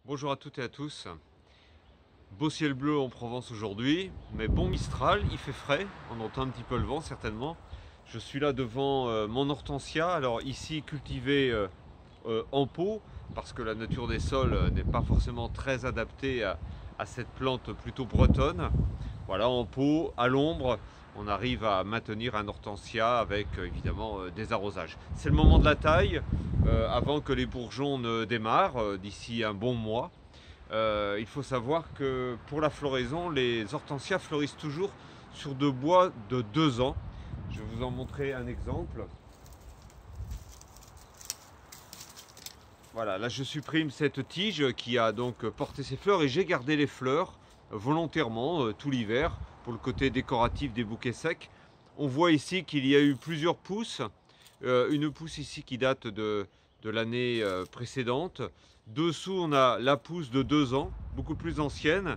Bonjour à toutes et à tous. Beau ciel bleu en Provence aujourd'hui, mais bon Mistral, il fait frais, on entend un petit peu le vent certainement. Je suis là devant mon hortensia, alors ici cultivé en pot, parce que la nature des sols n'est pas forcément très adaptée à cette plante plutôt bretonne. Voilà, en pot, à l'ombre, on arrive à maintenir un hortensia avec évidemment des arrosages. C'est le moment de la taille, avant que les bourgeons ne démarrent, d'ici un bon mois. Il faut savoir que pour la floraison, les hortensias fleurissent toujours sur de bois de 2 ans. Je vais vous en montrer un exemple. Voilà, là je supprime cette tige qui a donc porté ses fleurs et j'ai gardé les fleurs volontairement tout l'hiver pour le côté décoratif des bouquets secs. On voit ici qu'il y a eu plusieurs pousses. Une pousse ici qui date de l'année précédente. Dessous, on a la pousse de 2 ans, beaucoup plus ancienne.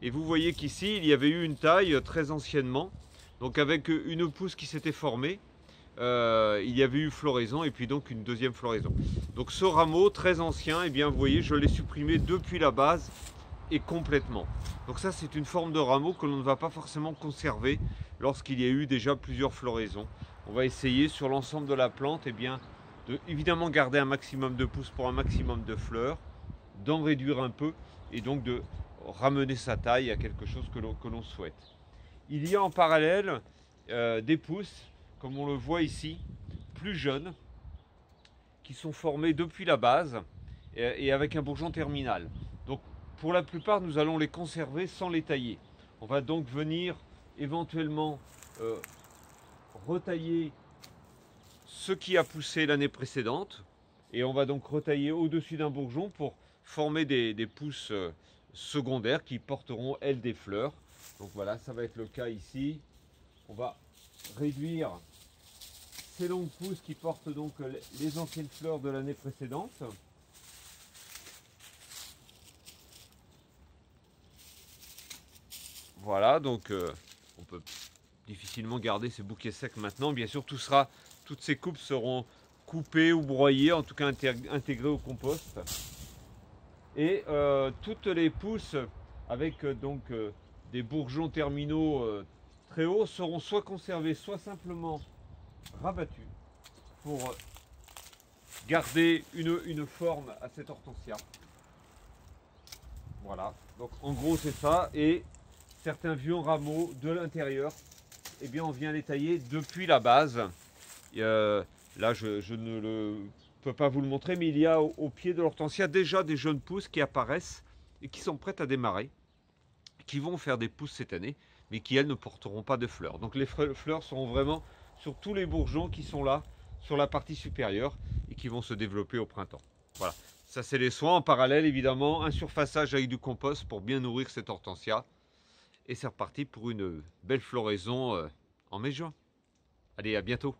Et vous voyez qu'ici, il y avait eu une taille très anciennement. Donc avec une pousse qui s'était formée, il y avait eu floraison et puis donc une deuxième floraison. Donc ce rameau très ancien, eh bien vous voyez, je l'ai supprimé depuis la base et complètement. Donc ça, c'est une forme de rameau que l'on ne va pas forcément conserver lorsqu'il y a eu déjà plusieurs floraisons. On va essayer sur l'ensemble de la plante, eh bien, de évidemment garder un maximum de pousses pour un maximum de fleurs, d'en réduire un peu et donc de ramener sa taille à quelque chose que l'on souhaite. Il y a en parallèle des pousses, comme on le voit ici, plus jeunes, qui sont formées depuis la base et avec un bourgeon terminal. Donc pour la plupart, nous allons les conserver sans les tailler. On va donc venir éventuellement retailler ce qui a poussé l'année précédente et on va donc retailler au-dessus d'un bourgeon pour former des pousses secondaires qui porteront elles des fleurs. Donc voilà, ça va être le cas ici. On va réduire ces longues pousses qui portent donc les anciennes fleurs de l'année précédente. Voilà, donc on peut difficilement garder ces bouquets secs maintenant. Bien sûr, toutes ces coupes seront coupées ou broyées, en tout cas intégrées au compost. Et toutes les pousses avec des bourgeons terminaux très hauts seront soit conservées, soit simplement rabattues pour garder une forme à cette hortensia. Voilà, donc en gros c'est ça. Et certains vieux rameaux de l'intérieur, eh bien on vient les tailler depuis la base. Et, là je ne peux pas vous le montrer, mais il y a au pied de l'hortensia déjà des jeunes pousses qui apparaissent et qui sont prêtes à démarrer, qui vont faire des pousses cette année, mais qui elles ne porteront pas de fleurs. Donc les fleurs seront vraiment sur tous les bourgeons qui sont là, sur la partie supérieure, et qui vont se développer au printemps. Voilà, ça c'est les soins. En parallèle évidemment, un surfaçage avec du compost pour bien nourrir cette hortensia. Et c'est reparti pour une belle floraison en mai-juin. Allez, à bientôt.